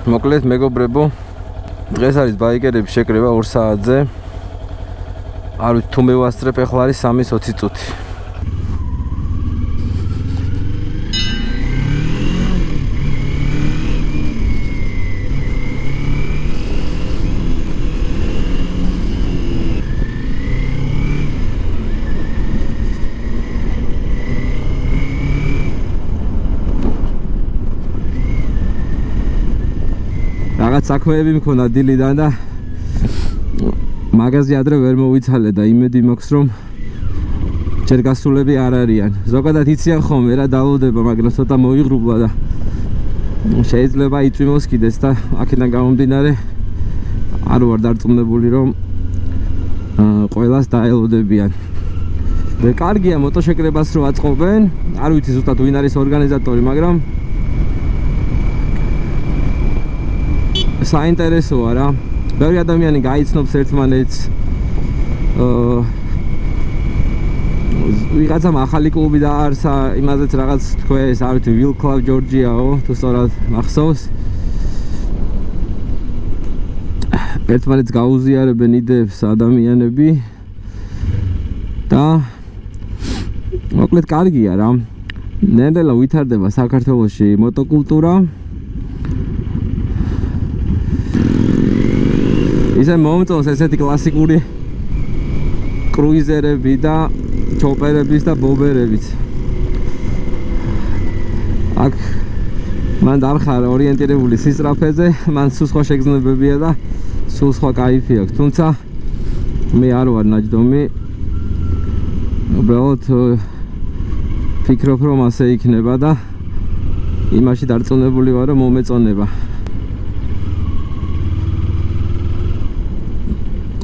მოკლედ მეგობრებო, დღეს არის ბაიკერების შეკრება 2 საათზე. არ ვიცი თუ მევასწრებ, ახლა არის 3:20 წუთი. რაღაც საქმეები მქონდა დილიდან და მაღაზია ადრე ვერ მოვიცალე და იმედი მაქვს რომ ჯერ გასულები არ არიან. ზოგადად იციან ხოლმე რა დალოდება, მაგრამ ცოტა მოიღრუბლა და შეიძლება იწვიმოს კიდეც და აქედან გამომდინარე არ ვარ დარწმუნებული რომ ყველას დაელოდებიან. და კარგია მოტოშეკრებას რო აწყობენ, არ ვიცი ზუსტად ვინ არის ორგანიზატორი, მაგრამ საინტერესოა რა. ბევრი ადამიანი გაიცნობს ერთმანეთს. ვიღაცამ ახალი კლუბი დაარსა, იმაზეც რაღაც თქვეს, არ ვიცი, Will Club Georgia-ო, თუ სწორად მახსოვს. ერთმანეთს გაუზიარებენ იდეებს ადამიანები და მოკლედ კარგია რა. ნელ-ნელა ვითარდება საქართველოში მოტოკულტურა. ისე მომწონს ესეთი კლასიკური კრუიზერები და ჩოპერების და ბობერებიც. აქ მან დარხარა ორიენტირებული სისწრაფეზე, მან სულ სხვა შეგრძნებებია და სულ სხვა кайფი აქვს. თუმცა მე არ ვარ ნაჯდომი. უბრალოდ ფიქრობ რომ ასე იქნება და იმაში დარწმუნებული ვარ რომ მომეწონება.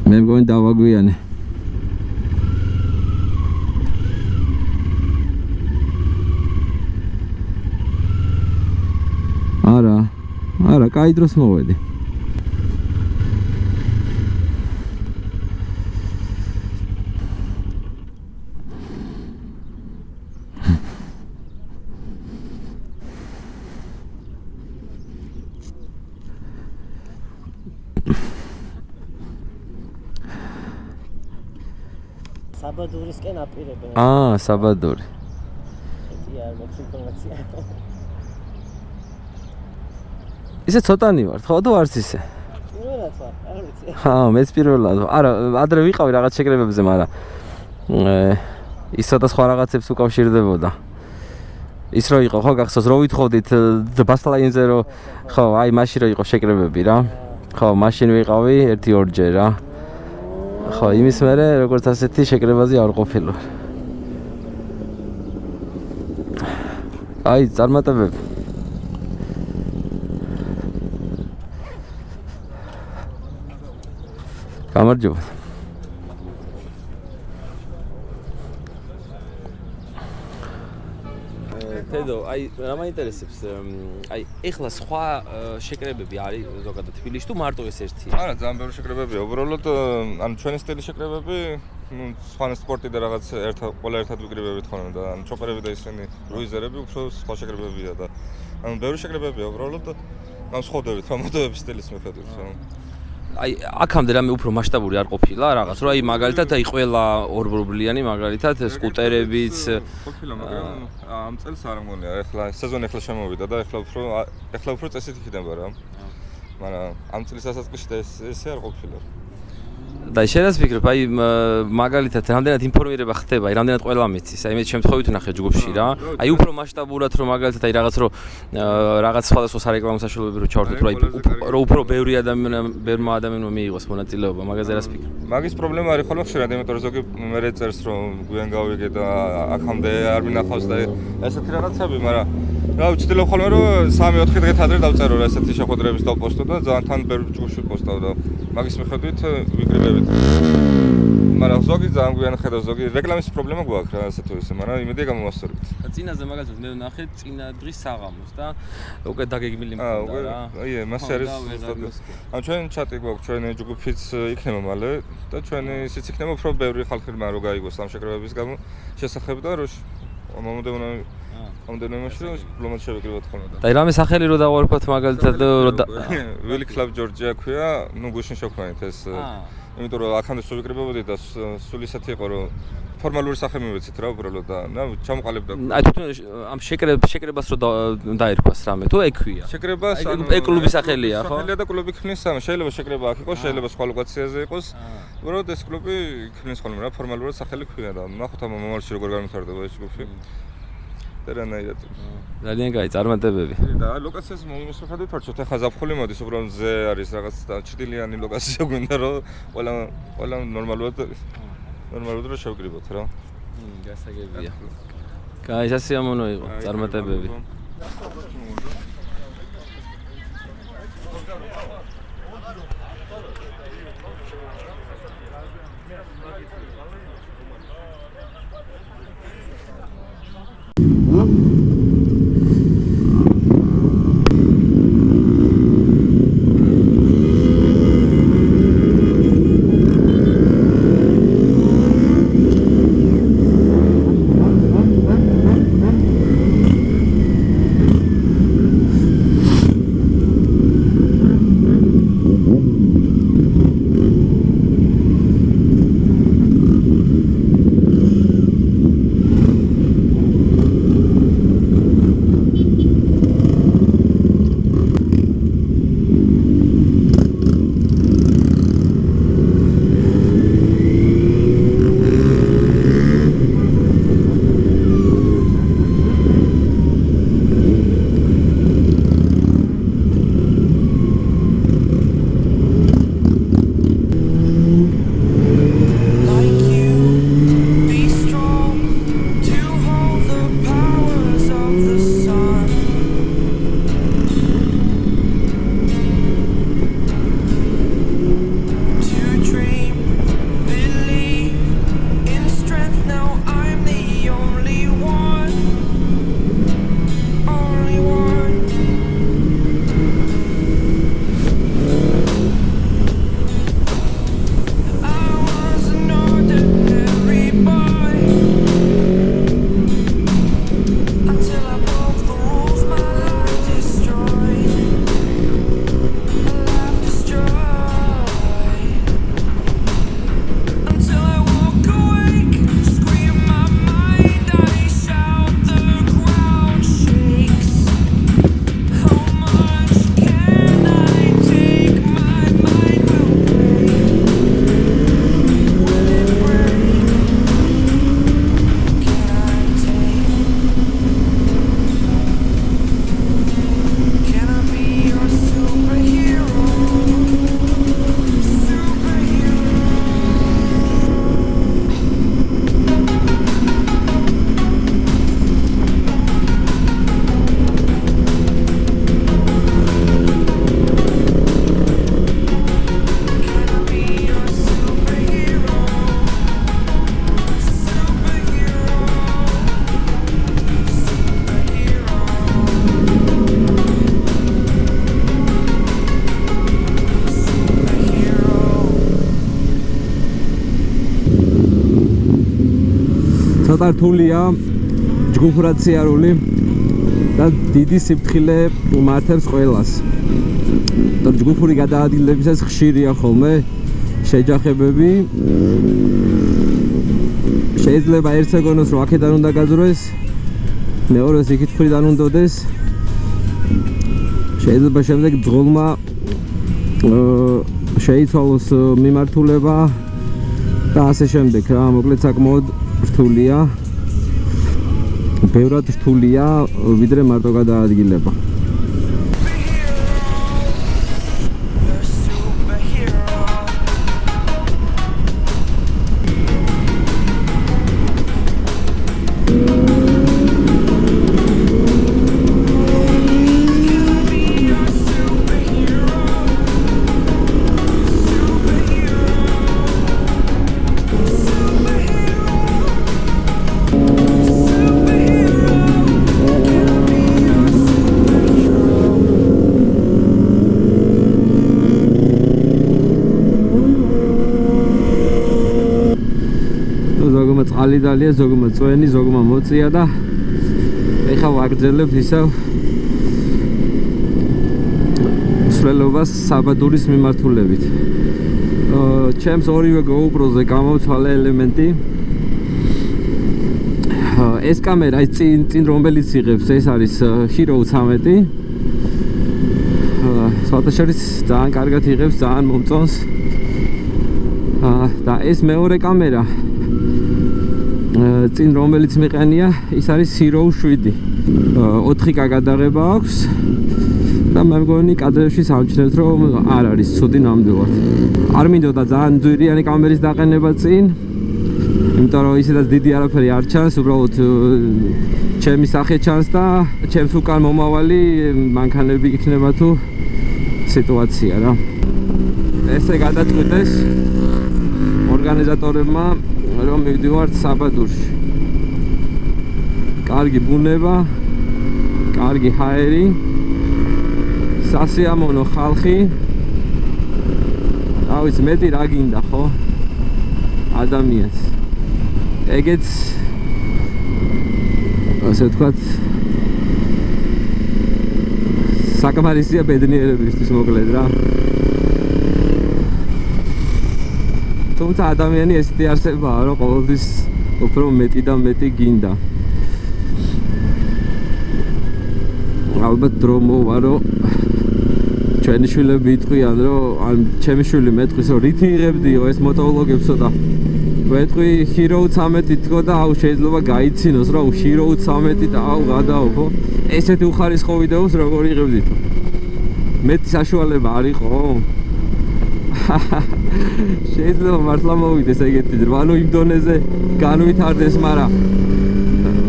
მე მგონი დავაგვიანე. არა, კაი დროს მოვედი. საბადურისკენ აპირებენ. საბადური. ეტი არ მაქვს ინფორმაცია. ისე ცოტანი ვარ, ხო თუ არც ისე? პირველად ვარ, არ ვიცი. მეც პირველად. არა, ადრე ვიყავი რაღაც შეკრებებზე, მაგრამ ისო და სხვა რაღაცებს უკავშირდებოდა. ის რო იყო, ხო გახსოვს, რო ვითხოვდით ბასლაინზე რო, ხო, აი მაშინ რო იყო შეკრებები რა. ხო, მაშინ ვიყავი 1-2 რა. ხო, იმის მერე როგორც ასეთი შეკრებაზე არ ყოფილვარ. აი, წარმატებები. გამარჯობა. თედო, აი, რა მაინტერესებს, აი, ეხლა სხვა შეკრებები არის ზოგადად თბილისში თუ მარტო ეს ერთი? არა, ძალიან ბევრი შეკრებებია. უბრალოდ, ანუ ჩვენი სტილის შეკრებები, სხვა სპორტი და რაღაც ყველა ერთად ვიკრიბებით ხოლმე და ანუ ჩოპერები და ისინი კრუიზერები უფრო სხვა შეკრებებია და ანუ ბევრი შეკრებებია. უბრალოდ, ამ სხდებით მოტოების სტილის მიხედვით. აი, აქამდე რამე უფრო მასშტაბური არ ყოფილა რაღაც, რომ აი მაგალითად აი ყველა ორბრობლიანი მაგალითად სკუტერებიც ყოფილა, მაგრამ ამ წელს არ მგონია. ეხლა სეზონი შემოვიდა და ეხლა უფრო წესით იქნება რა. მაგრამ ამ წლის დასაწყისში ესე არ ყოფილა. და შეიძლება ვფიქრობ, აი მაგალითად რამდენად ინფორმირება ხდება, აი რამდენად ყველა მიცის, აი მე შემთხვევით ვნახე ჯგუფში რა. აი უფრო მასშტაბურად რომ მაგალითად აი რაღაც სხვადასხვა სარეკლამო საშუალებები რო ჩავართოთ, რომ უფრო ბევრმა ადამიანმა მიიღოს მონაწილეობა, მაგაზე რას ფიქრობ? მაგის პრობლემა არის ხოლმე ხშირად, იმიტომ რომ ზოგი მერე წერს რომ გვიან გავიგე და აქამდე არ მინახავს და ესეთი რაღაცები, მაგრამ რა ვცდილობ ხოლმე რომ 3-4 დღით ადრე დავწერო რა ესეთი შეხვედრების დავპოსტო და ძალიან თან ბევრი ჯგუფში პოსტავ და მაგის მიხედვით ვიკრიბებით. მაგრამ ზოგი ძალიან გვიან ხედავს, ზოგი რეკლამის პრობლემა გვაქვს რა ასე თუ ისე, მაგრამ იმედია გამოვასწორებთ. წინაზე მაგალითად მე ვნახე წინა დღის საღამოს და უკვე დაგეგმილი მქონდა რა. აი, მასე არის. ანუ ჩვენ ჩატი გვაქვს, ჩვენი ჯგუფიც იქნება მალე და ჩვენი ისიც იქნება უფრო ბევრი ხალხი რომ გაიგოს ამ შეკრებების გამო შესახებ და რომ მომდევნოში დიპლომატ შევიკრიბოთ ხოლმე და. და რამე სახელი რო დავარქვათ მაგალითად Really Club Georgia ქვია, ნუ გუშინ შევქმნით ეს. იმიტომ რომ აქამდე შევიკრიბებოდი და სულ ისეთი იყო რომ ფორმალური სახე მივეცით რა უბრალოდ და ჩამოყალიბდა. აი თვითონ ამ შეკრებას რო დაერქვას რამე თუ ექვია. შეკრებას აი კლუბის სახელია ხო? სახელია და კლუბი ქმნის სამი. შეიძლება შეკრება აქ იყოს, შეიძლება სხვა ლოკაციაზე იყოს. უბრალოდ ეს კლუბი ქმნის ხოლმე რა ფორმალურად სახელი ქვია და ნახოთ ამ მომავალში როგორ განვითარდება ეს კლუბი. რანაირად. ძალიან კაი წარმატებები. და ლოკაციას მომისახადეთ ვარჩოთ. ახლა ზაფხული მოდის, უბრალოდ ზე არის რაღაც ჭრილიანი ლოკაცია გვინდა რომ ყველა ნორმალურად რომ შევკრიბოთ რა. გასაგებია. კაი, სასიამოვნო იყო, წარმატებები. ცოტა რთულია ჯგუფურად სიარული და დიდი სიფრთხილე მართებს ყველას. და ჯგუფური გადაადგილებისას ხშირია ხოლმე შეჯახებები. შეიძლება ერთ სეგონდს რომ აქედან უნდა გაძროეს, მეორეს იქით მხრიდან უნდადეს. შეიძლება შემდეგ ძღოლმა შეიცვალოს მიმართულება და ასე შემდეგ რა, მოკლედ საკმაოდ რთულია. ბევრად რთულია ვიდრე მარტო გადაადგილება. ზოგმა წყალი დალია, ზოგმა წვენი, ზოგმა მოწია და აგრძელებთ ისევ მსვლელობას საბადურის მიმართულებით. ჩემს ორივე GoPro-ზე გამოვცვალე ელემენტი. ეს კამერა ის წინ რომელიც იღებს, ეს არის Hero 13. საერთაშორის ძალიან კარგად იღებს, ძალიან მომწონს. და ეს მეორე კამერა წინ რომელიც მიყენია, ის არის Hero 7. 4K გადაღება აქვს და მე მგონი კადრებში სამჩნევთ რომ არ არის ცუდი ნამდვილად. არ მინდოდა ძალიან ძვირიანი კამერის დაყენება წინ, იმიტომ რომ ისედაც დიდი არაფერი არ ჩანს, უბრალოდ ჩემი სახე ჩანს და ჩემს უკან მომავალი მანქანები იქნება თუ სიტუაცია რა. ესე გადაწყვიტეს ორგანიზატორებმა რომ მივდივართ საბადურში. კარგი ბუნება, კარგი ჰაერი, სასიამოვნო ხალხი. რა ვიცი, მეტი რა გინდა ხო? ადამიანს. ეგეც ასე ვთქვათ საკმარისია ბედნიერებისთვის მოკლედ რა. თუმცა ადამიანი ესეთი არსებაა რომ ყოველთვის უფრო მეტი და მეტი გინდა. ალბათ დრო მოვა რომ ჩვენი შვილები იტყვიან რომ ან ჩემი შვილი მეტყვის რომ რითი იღებდიო ეს მოტოვლოგებსო და მეტყვი Hero 13 თქო და აუ შეიძლება გაიცინოს რა Hero 13 და აუ გადაო ხო ესეთი უხარისხო ვიდეოს როგორ იღებდითო მეტი საშუალება არ იყო შეიძლება მართლა მოვიდეს ეგეთი ძრ ანუ იმ დონეზე განვითარდეს მაგრამ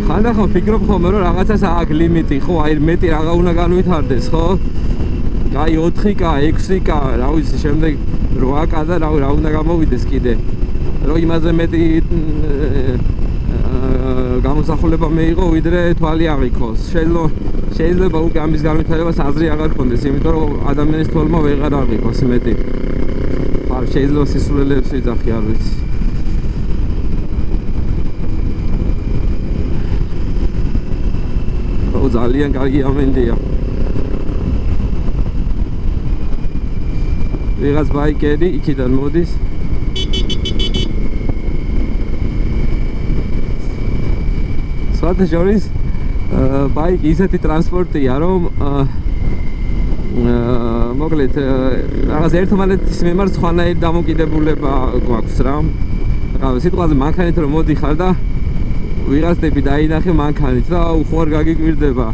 ხანდახან ფიქრობ ხოლმე რომ რაღაცას აქვს ლიმიტი ხო აი მეტი რაღა უნდა განვითარდეს ხო აი 4K 6K რა ვიცი შემდეგ 8K და რა უნდა გამოვიდეს კიდე რომ იმაზე მეტი გამოსახულება მეიღო ვიდრე თვალი აღიქოს შეიძლება უკვე ამის განვითარებას აზრი აღარ ქონდეს იმიტომ რომ ადამიანის თვალმა ვეღარ აღიქოს მეტი შეიძლება სისულელეებს ვიძახი არ ვიცი ძალიან კარგი ამენდია ვიღაც ბაიკერი იქიდან მოდის საერთაშორის ბაიკი ისეთი ტრანსპორტია რომ მოკლედ რაღაც ერთმანეთის მიმართ სხვანაირი დამოკიდებულება გვაქვს რა სიტყვაზე მანქანით რომ მოდიხარ და ვიღაც ტიპი დაინახე მანქანით და უხوار გაგიკვირდება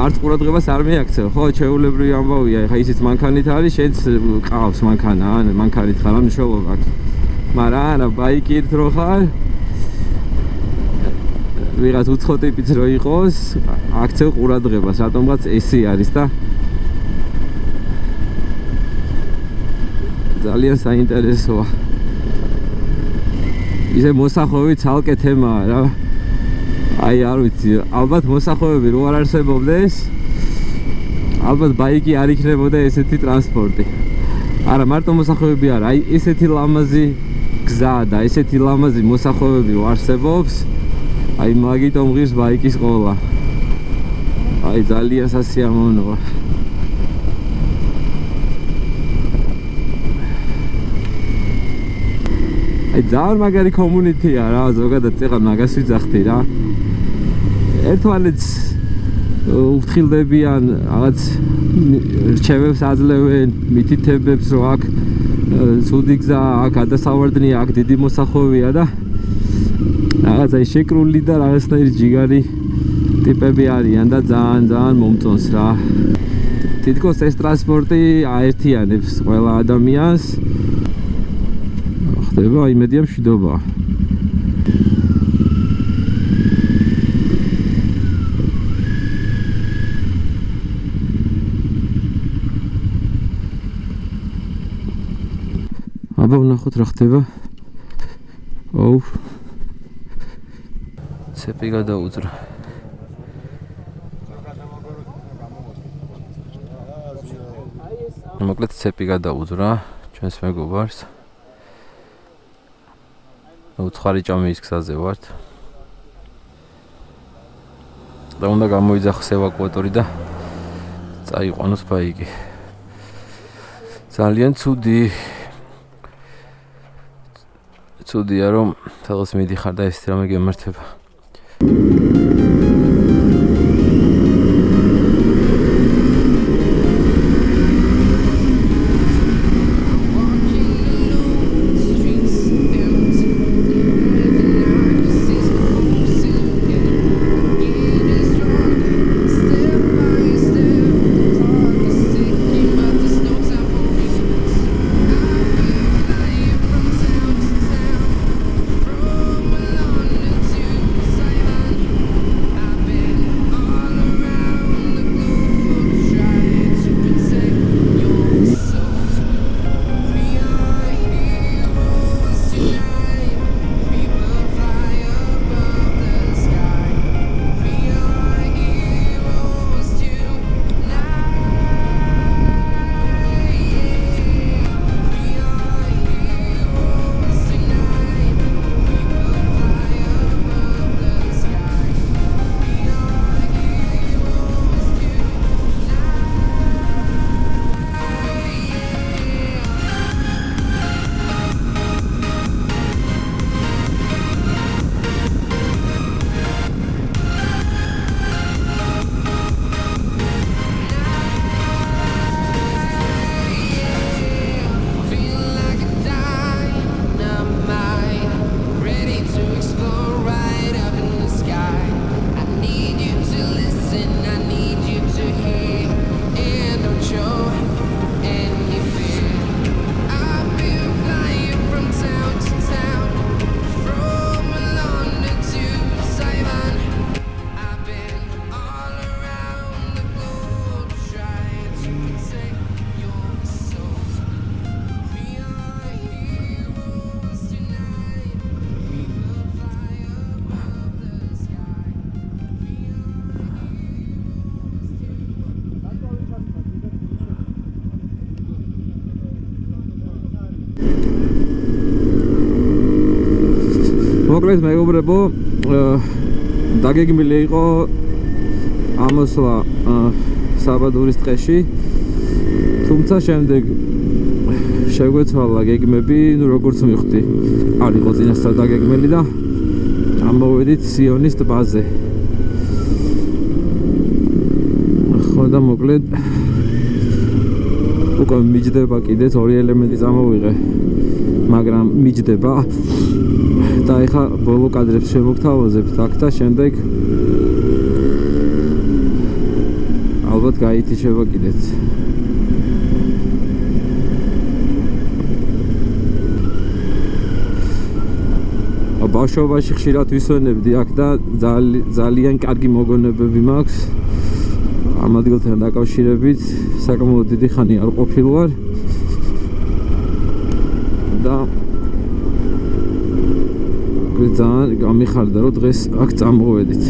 არც ყურადღებას არ მიაქცევ ხო ჩვეულებრივი ამბავია ეხა ისიც მანქანით არის შენც ყავს მანქანა ან მანქანით ხარ ამ მნიშვნელობა აქვს მაგრამ არა ბაიკით რო ხარ ვიღაც უცხო ტიპიც რო იყოს აქცევ ყურადღებას რატომღაც ესე არის და ძალიან საინტერესოა ისე მოსახვევი ცალკე თემაა რა აი არ ვიცი ალბათ მოსახვევები რო არ არსებობდეს ალბათ ბაიკი არ იქნებოდა ესეთი ტრანსპორტი არა მარტო მოსახვევები არა აი ესეთი ლამაზი გზა და ესეთი ლამაზი მოსახვევები რო არსებობს აი მაგიტომ ღირს ბაიკის ყოლა აი ძალიან სასიამოვნოა აი ძალიან მაგარი კომუნიტია რა ზოგადად წეღან მაგას ვიძახდი რა ერთმანეთს უფრთხილდებიან რაღაც რჩევებს აძლევენ მითითებებს რომ აქ ცუდი გზა აქ გადასავარდნია აქ დიდი მოსახვევია და რაღაცა შეკრული და რაღაცნაირი ჯიგარი ტიპები არიან და ძალიან მომწონს რა თითქოს ეს ტრანსპორტი აერთიანებს ყველა ადამიანს ხდება იმედია მშვიდობა აბა ვნახოთ რა ხდება ოუ ცეპი გადაუძრა მოკლედ ცეპი გადაუძრა ჩვენს მეგობარს უცხარი ჭამის გზაზე ვართ და უნდა გამოიძახოს ევაკუატორი და წაიყვანოს ბაიკი. ძალიან ცუდია რომ სადღაც მიდიხარ და ეს რამე გემართება. მოკლედ მეგობრებო, დაგეგმილი იყო ამოსვლა საბადურის ტყეში, თუმცა შემდეგ შეგვეცვალა გეგმები, როგორც მივხვდი, არ იყო წინასწარ დაგეგმილი და ამოვედით სიონის ტბაზე. ხო და მოკლედ უკვე მიჯდება კიდეც ორი ელემენტი წამოვიღე, მაგრამ მიჯდება და ეხა ბოლო კადრებს შემოგთავაზებთ აქ და შემდეგ ალბათ გაითიშება კიდეც. ბავშვობაში ხშირად ვისვენებდი აქ და ძალიან კარგი მოგონებები მაქვს ამ ადგილთან დაკავშირებით, საკმაოდ დიდი ხანი არ ყოფილ ვარ და ძალიან გამიხარდა რომ დღეს აქ წამოვედით.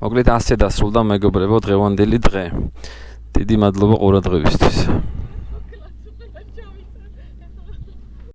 მოკლედ ასე დასრულდა მეგობრებო დღევანდელი დღე. დიდი მადლობა ყურადღებისთვის.